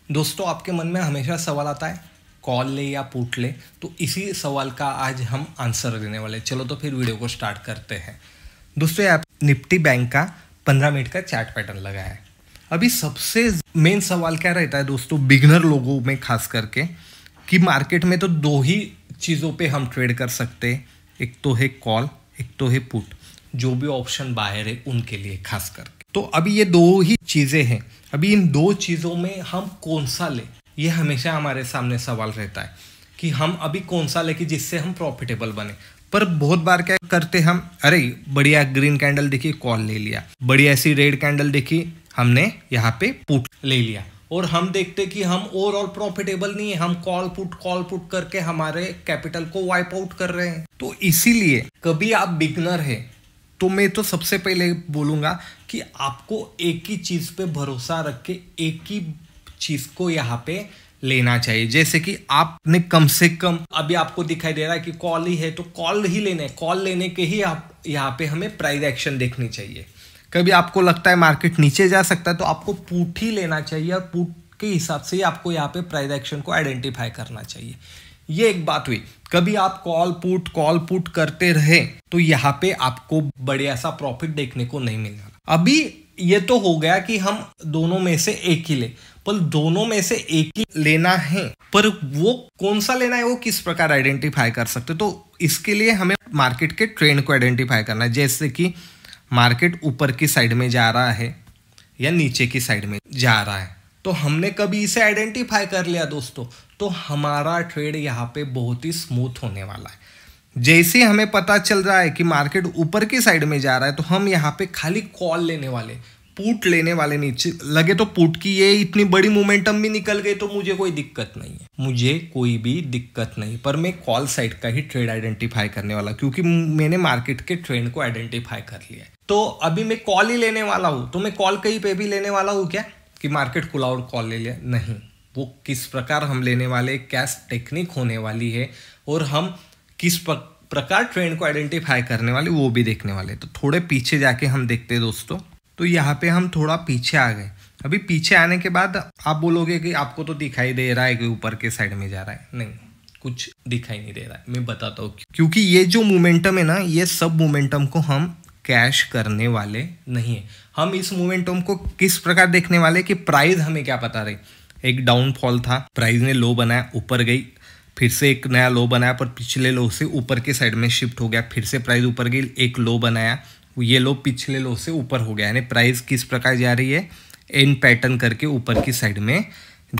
दोस्तों आपके मन में हमेशा सवाल आता है कॉल ले या पुट ले, तो इसी सवाल का आज हम आंसर देने वाले। चलो तो फिर वीडियो को स्टार्ट करते हैं। दोस्तों यहाँ निफ्टी बैंक का 15 मिनट का चार्ट पैटर्न लगा है। अभी सबसे मेन सवाल क्या रहता है दोस्तों, बिगनर लोगों में खास करके, कि मार्केट में तो दो ही चीज़ों पे हम ट्रेड कर सकते हैं, एक तो है कॉल, एक तो है पुट। जो भी ऑप्शन बाहर है उनके लिए खास करके। तो अभी ये दो ही चीज़ें हैं। अभी इन दो चीज़ों में हम कौन सा ले, ये हमेशा हमारे सामने सवाल रहता है कि हम अभी कौन सा ले कि जिससे हम प्रॉफिटेबल बने। पर बहुत बार क्या करते हम, अरे बढ़िया ग्रीन कैंडल देखी कॉल ले लिया, बढ़िया ऐसी रेड कैंडल देखी हमने यहाँ पे पुट ले लिया, और हम देखते कि हम ओवरऑल प्रॉफिटेबल नहीं है, हम कॉल पुट करके हमारे कैपिटल को वाइप आउट कर रहे हैं। तो इसीलिए कभी आप बिगनर है तो मैं तो सबसे पहले बोलूँगा कि आपको एक ही चीज़ पे भरोसा रख के एक ही चीज़ को यहाँ पे लेना चाहिए। जैसे कि आपने कम से कम, अभी आपको दिखाई दे रहा है कि कॉल ही है तो कॉल ही लेना है, कॉल लेने के ही आप यहाँ पे हमें प्राइस एक्शन देखनी चाहिए। कभी आपको लगता है मार्केट नीचे जा सकता है तो आपको पुट ही लेना चाहिए, और पुट के हिसाब से ही आपको यहाँ पे प्राइस एक्शन को आइडेंटिफाई करना चाहिए। ये एक बात हुई। कभी आप कॉल पुट करते रहे तो यहाँ पे आपको बढ़िया सा प्रॉफिट देखने को नहीं मिलना। अभी ये तो हो गया कि हम दोनों में से एक ही ले, पर दोनों में से एक ही लेना है, पर वो कौन सा लेना है वो किस प्रकार आइडेंटिफाई कर सकते। तो इसके लिए हमें मार्केट के ट्रेंड को आइडेंटिफाई करना है। जैसे कि मार्केट ऊपर की साइड में जा रहा है या नीचे की साइड में जा रहा है, तो हमने कभी इसे आइडेंटिफाई कर लिया दोस्तों, तो हमारा ट्रेड यहाँ पे बहुत ही स्मूथ होने वाला है। जैसे हमें पता चल रहा है कि मार्केट ऊपर की साइड में जा रहा है तो हम यहाँ पे खाली कॉल लेने वाले, पुट लेने वाले। नीचे लगे तो पुट की ये इतनी बड़ी मोमेंटम भी निकल गई तो मुझे कोई दिक्कत नहीं है, मुझे कोई भी दिक्कत नहीं, पर मैं कॉल साइड का ही ट्रेड आइडेंटिफाई करने वाला, क्योंकि मैंने मार्केट के ट्रेंड को आइडेंटिफाई कर लिया है। तो अभी मैं कॉल ही लेने वाला हूँ, तो मैं कॉल कहीं पे भी लेने वाला हूँ क्या कि मार्केट खुला और कॉल ले लिया, नहीं। वो किस प्रकार हम लेने वाले, क्या टेक्निक होने वाली है, और हम किस प्रकार ट्रेंड को आइडेंटिफाई करने वाले वो भी देखने वाले। तो थोड़े पीछे जाके हम देखते हैं दोस्तों। तो यहाँ पे हम थोड़ा पीछे आ गए। अभी पीछे आने के बाद आप बोलोगे कि आपको तो दिखाई दे रहा है कि ऊपर के साइड में जा रहा है। नहीं, कुछ दिखाई नहीं दे रहा है। मैं बताता हूँ क्योंकि ये जो मोमेंटम है ना, ये सब मोमेंटम को हम कैश करने वाले नहीं है। हम इस मोमेंटम को किस प्रकार देखने वाले कि प्राइस हमें क्या पता रही, एक डाउनफॉल था, प्राइस ने लो बनाया, ऊपर गई, फिर से एक नया लो बनाया, पर पिछले लो से ऊपर की साइड में शिफ्ट हो गया, फिर से प्राइस ऊपर गई, एक लो बनाया, ये लो पिछले लो से ऊपर हो गया। यानी प्राइस किस प्रकार जा रही है, एन पैटर्न करके ऊपर की साइड में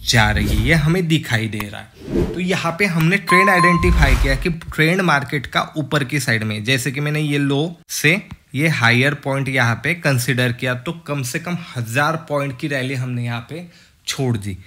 जा रही है, ये हमें दिखाई दे रहा है। तो यहाँ पे हमने ट्रेंड आइडेंटिफाई किया कि ट्रेंड मार्केट का ऊपर की साइड में, जैसे कि मैंने ये लो से ये हायर पॉइंट यहाँ पे कंसिडर किया, तो कम से कम 1000 पॉइंट की रैली हमने यहाँ पे छोड़ दी।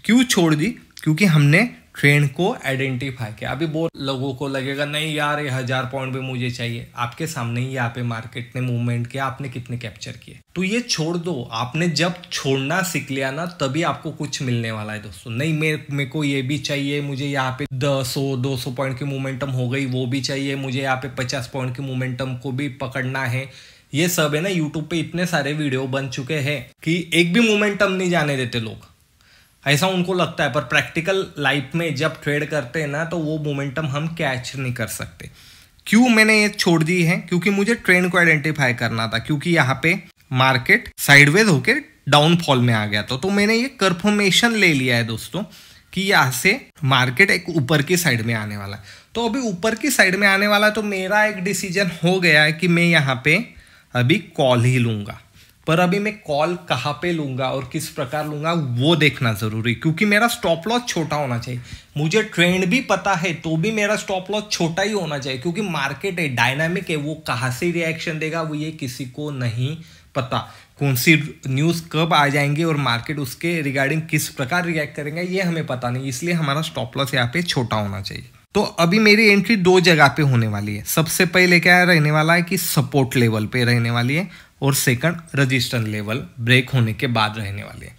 क्यों छोड़ दी? क्योंकि हमने ट्रेंड को आइडेंटिफाई किया। अभी बहुत लोगों को लगेगा नहीं यार ये 1000 पॉइंट भी मुझे चाहिए। आपके सामने ही यहाँ पे मार्केट ने मूवमेंट किया, आपने कितने कैप्चर किए, तो ये छोड़ दो। आपने जब छोड़ना सीख लिया ना, तभी आपको कुछ मिलने वाला है दोस्तों। नहीं मेरे को ये भी चाहिए, मुझे यहाँ पे 100-200 पॉइंट की मोमेंटम हो गई, वो भी चाहिए, मुझे यहाँ पे 50 पॉइंट की मोमेंटम को भी पकड़ना है। ये सब है ना, यूट्यूब पे इतने सारे वीडियो बन चुके हैं कि एक भी मोमेंटम नहीं जाने देते लोग, ऐसा उनको लगता है। पर प्रैक्टिकल लाइफ में जब ट्रेड करते हैं ना, तो वो मोमेंटम हम कैच नहीं कर सकते। क्यों मैंने ये छोड़ दी है? क्योंकि मुझे ट्रेंड को आइडेंटिफाई करना था, क्योंकि यहाँ पे मार्केट साइडवेज होकर डाउनफॉल में आ गया था। तो मैंने ये कंफर्मेशन ले लिया है दोस्तों कि यहाँ से मार्केट एक ऊपर की साइड में आने वाला है। तो अभी ऊपर की साइड में आने वाला है, तो मेरा एक डिसीजन हो गया है कि मैं यहाँ पे अभी कॉल ही लूंगा। पर अभी मैं कॉल कहाँ पे लूंगा और किस प्रकार लूंगा वो देखना जरूरी, क्योंकि मेरा स्टॉप लॉस छोटा होना चाहिए। मुझे ट्रेंड भी पता है तो भी मेरा स्टॉप लॉस छोटा ही होना चाहिए, क्योंकि मार्केट है, डायनामिक है, वो कहाँ से रिएक्शन देगा वो ये किसी को नहीं पता। कौन सी न्यूज़ कब आ जाएंगे और मार्केट उसके रिगार्डिंग किस प्रकार रिएक्ट करेंगे ये हमें पता नहीं, इसलिए हमारा स्टॉप लॉस यहाँ पे छोटा होना चाहिए। तो अभी मेरी एंट्री दो जगह पे होने वाली है। सबसे पहले क्या रहने वाला है कि सपोर्ट लेवल पे रहने वाली है, और सेकंड रजिस्टेंस लेवल ब्रेक होने के बाद रहने वाली है।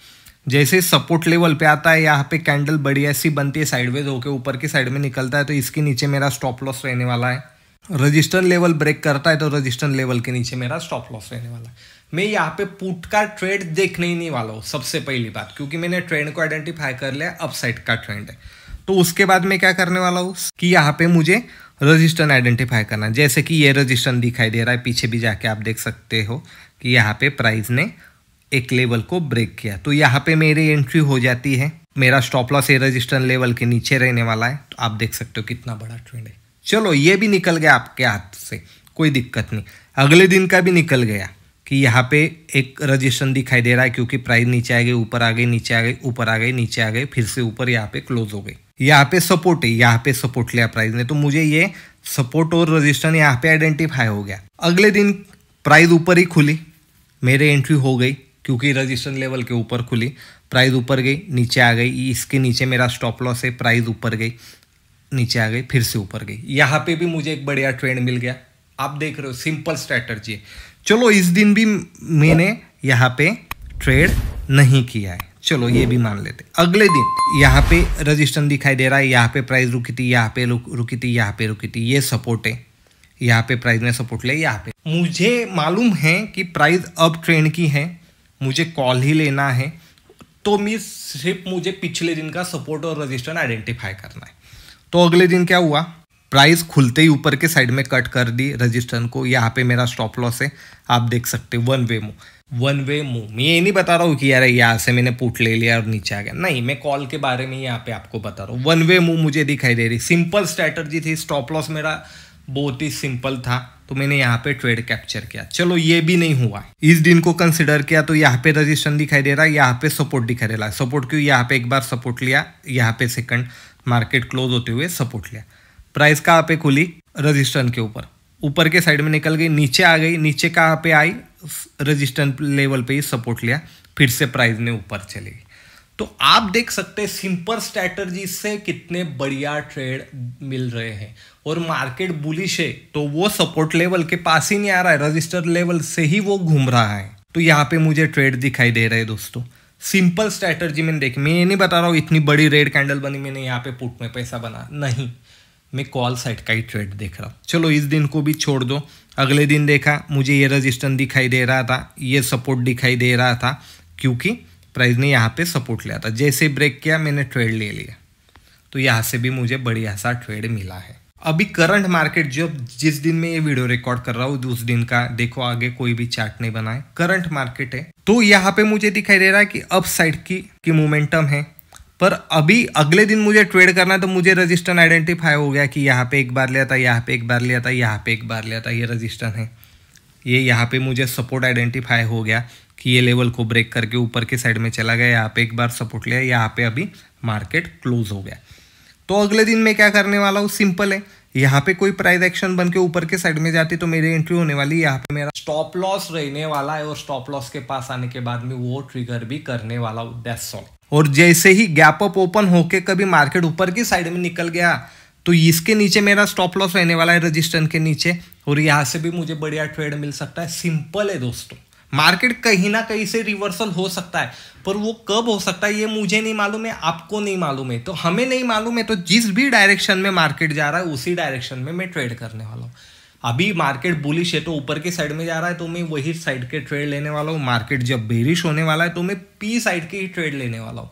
जैसे सपोर्ट लेवल पे आता है, यहाँ पे कैंडल बढ़िया सी बनती है, साइडवेज होकर ऊपर की साइड में निकलता है, तो इसके नीचे मेरा स्टॉप लॉस रहने वाला है। रजिस्टेंस लेवल ब्रेक करता है तो रजिस्टेंस लेवल के नीचे मेरा स्टॉप लॉस रहने वाला है। मैं यहाँ पे पुट का ट्रेड देखने ही नहीं वाला हूँ सबसे पहली बात, क्योंकि मैंने ट्रेंड को आइडेंटिफाई कर लिया, अपसाइड का ट्रेंड है। तो उसके बाद मैं क्या करने वाला हूँ कि यहाँ पे मुझे रजिस्टेंस आइडेंटिफाई करना, जैसे कि ये रजिस्टेंस दिखाई दे रहा है, पीछे भी जाके आप देख सकते हो कि यहाँ पे प्राइस ने एक लेवल को ब्रेक किया, तो यहाँ पे मेरी एंट्री हो जाती है। मेरा स्टॉप लॉस ये रजिस्टेंस लेवल के नीचे रहने वाला है, तो आप देख सकते हो कितना बड़ा ट्रेंड है। चलो ये भी निकल गया आपके हाथ से, कोई दिक्कत नहीं। अगले दिन का भी निकल गया कि यहाँ पे एक रजिस्टेंस दिखाई दे रहा है, क्योंकि प्राइस नीचे आ गई, ऊपर आ गई, नीचे आ गई, ऊपर आ गई, नीचे आ गई, फिर से ऊपर यहाँ पे क्लोज हो गई। यहाँ पे सपोर्ट है, यहाँ पे सपोर्ट लिया प्राइस ने, तो मुझे ये सपोर्ट और रजिस्टेंस यहाँ पे आइडेंटिफाई हो गया। अगले दिन प्राइस ऊपर ही खुली, मेरे एंट्री हो गई, क्योंकि रजिस्टेंस लेवल के ऊपर खुली, प्राइस ऊपर गई, नीचे आ गई, इसके नीचे मेरा स्टॉप लॉस है, प्राइस ऊपर गई, नीचे आ गई, फिर से ऊपर गई। यहाँ पे भी मुझे एक बढ़िया ट्रेंड मिल गया। आप देख रहे हो, सिंपल स्ट्रैटेजी है। चलो इस दिन भी मैंने यहाँ पे ट्रेड नहीं किया है, चलो ये भी मान लेते। अगले दिन यहाँ पे रजिस्टेंस दिखाई दे रहा है, यहाँ पे प्राइस रुकी थी, यहाँ पे रुकी थी, यहाँ पे रुकी थी, ये सपोर्ट है, यहाँ पे प्राइस ने सपोर्ट लिया। यहाँ पे मुझे मालूम है कि प्राइस अब ट्रेंड की है, मुझे कॉल ही लेना है, तो सिर्फ मुझे पिछले दिन का सपोर्ट और रजिस्टेंस आइडेंटिफाई करना है। तो अगले दिन क्या हुआ, प्राइस खुलते ही ऊपर के साइड में कट कर दी रजिस्टेंस को। यहाँ पे मेरा स्टॉप लॉस है, आप देख सकते हो, वन वे मूव। मैं ये नहीं बता रहा हूँ कि यार यहाँ से मैंने पुट ले लिया और नीचे आ गया, नहीं, मैं कॉल के बारे में यहाँ पे आपको बता रहा हूँ। वन वे मूव मुझे दिखाई दे रही, सिंपल स्ट्रैटेजी थी, स्टॉप लॉस मेरा बहुत ही सिंपल था, तो मैंने यहाँ पे ट्रेड कैप्चर किया। चलो ये भी नहीं हुआ, इस दिन को कंसिडर किया, तो यहाँ पे रजिस्टेंस दिखाई दे रहा है, यहाँ पे सपोर्ट दिखाई दे रहा है। सपोर्ट क्यों, यहाँ पे एक बार सपोर्ट लिया, यहाँ पे सेकंड मार्केट क्लोज होते हुए सपोर्ट लिया, प्राइस कहाँ पे खुली, रजिस्टेंस के ऊपर के साइड में निकल गई, नीचे आ गई, नीचे कहाँ पे आई, रजिस्टेंस लेवल पे ही सपोर्ट लिया, फिर से प्राइस ने ऊपर चली गई। तो आप देख सकते हैं सिंपल स्ट्रैटेजी से कितने बढ़िया ट्रेड मिल रहे हैं। और मार्केट बुलिश है तो वो सपोर्ट लेवल के पास ही नहीं आ रहा है, रजिस्टर लेवल से ही वो घूम रहा है, तो यहाँ पे मुझे ट्रेड दिखाई दे रहे हैं दोस्तों। सिंपल स्ट्रैटेजी मैंने देखी, मैं ये नहीं बता रहा हूँ इतनी बड़ी रेड कैंडल बनी मैंने यहाँ पे पुट में पैसा बना, नहीं, मैं कॉल साइड का ही ट्रेड देख रहा हूँ। चलो इस दिन को भी छोड़ दो। अगले दिन देखा, मुझे ये रजिस्टेंस दिखाई दे रहा था, ये सपोर्ट दिखाई दे रहा था, क्योंकि प्राइस ने यहाँ पे सपोर्ट लिया था, जैसे ब्रेक किया मैंने ट्रेड ले लिया, तो यहाँ से भी मुझे बढ़िया सा ट्रेड मिला है। अभी करंट मार्केट जो जिस दिन में ये वीडियो रिकॉर्ड कर रहा हूँ उस दिन का देखो, आगे कोई भी चार्ट नहीं बना है, करंट मार्केट है, तो यहाँ पे मुझे दिखाई दे रहा है कि अप साइड की मोमेंटम है। पर अभी अगले दिन मुझे ट्रेड करना है, तो मुझे रजिस्टेंस आइडेंटिफाई हो गया कि यहाँ पे एक बार लिया था, यहाँ पे एक बार लिया था, यहाँ पे एक बार लिया था, ये रजिस्टेंस है, ये यहाँ पे मुझे सपोर्ट आइडेंटिफाई हो गया कि ये लेवल को ब्रेक करके ऊपर के साइड में चला गया, यहाँ पे एक बार सपोर्ट लिया, यहाँ पे अभी मार्केट क्लोज हो गया। तो अगले दिन मैं क्या करने वाला हूँ, सिंपल है, यहाँ पे कोई प्राइस एक्शन बन के ऊपर के साइड में जाती तो मेरी एंट्री होने वाली, यहाँ पे मेरा स्टॉप लॉस रहने वाला है, और स्टॉप लॉस के पास आने के बाद में वो ट्रिगर भी करने वाला हूँ, दैट्स ऑल। और जैसे ही गैप अप ओपन होके कभी मार्केट ऊपर की साइड में निकल गया, तो इसके नीचे मेरा स्टॉप लॉस रहने वाला है, रजिस्टेंस के नीचे, और यहाँ से भी मुझे बढ़िया ट्रेड मिल सकता है। सिंपल है दोस्तों, मार्केट कहीं ना कहीं से रिवर्सल हो सकता है, पर वो कब हो सकता है ये मुझे नहीं मालूम है, आपको नहीं मालूम है, तो हमें नहीं मालूम है, तो जिस भी डायरेक्शन में मार्केट जा रहा है उसी डायरेक्शन में मैं ट्रेड करने वाला हूँ। अभी मार्केट बुलिश है तो ऊपर के साइड में जा रहा है, तो मैं वही साइड के ट्रेड लेने वाला हूँ। मार्केट जब बेरिश होने वाला है तो मैं पी साइड के ही ट्रेड लेने वाला हूँ,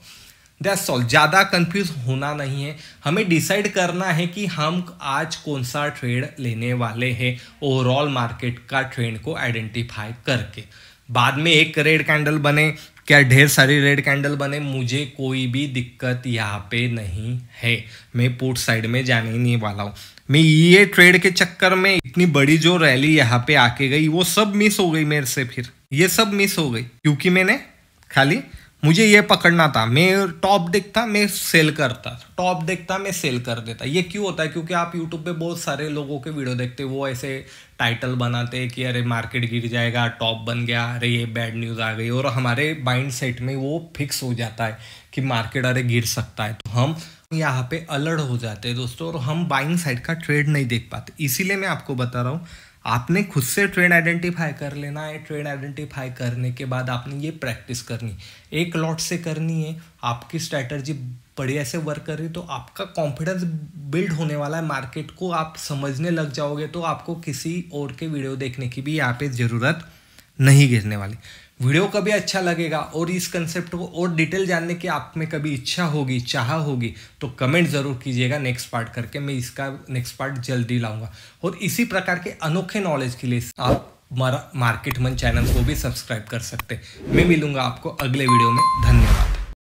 दैट्स ऑल। ज़्यादा कंफ्यूज होना नहीं है, हमें डिसाइड करना है कि हम आज कौन सा ट्रेड लेने वाले हैं, ओवरऑल मार्केट का ट्रेंड को आइडेंटिफाई करके। बाद में एक रेड कैंडल बने, क्या ढेर सारी रेड कैंडल बने, मुझे कोई भी दिक्कत यहाँ पे नहीं है, मैं पुट साइड में जाने ही नहीं वाला हूँ। मैं ये ट्रेड के चक्कर में इतनी बड़ी जो रैली यहाँ पे आके गई वो सब मिस हो गई मेरे से, फिर ये सब मिस हो गई क्योंकि मैंने खाली मुझे ये पकड़ना था, मैं टॉप देखता मैं सेल करता, टॉप देखता मैं सेल कर देता। ये क्यों होता है, क्योंकि आप यूट्यूब पे बहुत सारे लोगों के वीडियो देखते, वो ऐसे टाइटल बनाते हैं कि अरे मार्केट गिर जाएगा, टॉप बन गया, अरे ये बैड न्यूज़ आ गई, और हमारे माइंड सेट में वो फिक्स हो जाता है कि मार्केट अरे गिर सकता है, तो हम यहाँ पे अलर्ट हो जाते हैं दोस्तों, और हम बाइंग साइड का ट्रेड नहीं देख पाते। इसीलिए मैं आपको बता रहा हूँ, आपने खुद से ट्रेड आइडेंटिफाई कर लेना है। ट्रेड आइडेंटिफाई करने के बाद आपने ये प्रैक्टिस करनी, एक लॉट से करनी है, आपकी स्ट्रैटेजी बढ़िया से वर्क कर रही तो आपका कॉन्फिडेंस बिल्ड होने वाला है, मार्केट को आप समझने लग जाओगे, तो आपको किसी और के वीडियो देखने की भी यहाँ पे ज़रूरत नहीं गिरने वाली। वीडियो कभी अच्छा लगेगा और इस कंसेप्ट को और डिटेल जानने की आप में कभी इच्छा होगी, चाह होगी, तो कमेंट ज़रूर कीजिएगा नेक्स्ट पार्ट करके। मैं इसका नेक्स्ट पार्ट जल्दी लाऊंगा। और इसी प्रकार के अनोखे नॉलेज के लिए आप हमारा मार्केट मंच चैनल को भी सब्सक्राइब कर सकते हैं। मैं मिलूंगा आपको अगले वीडियो में। धन्यवाद।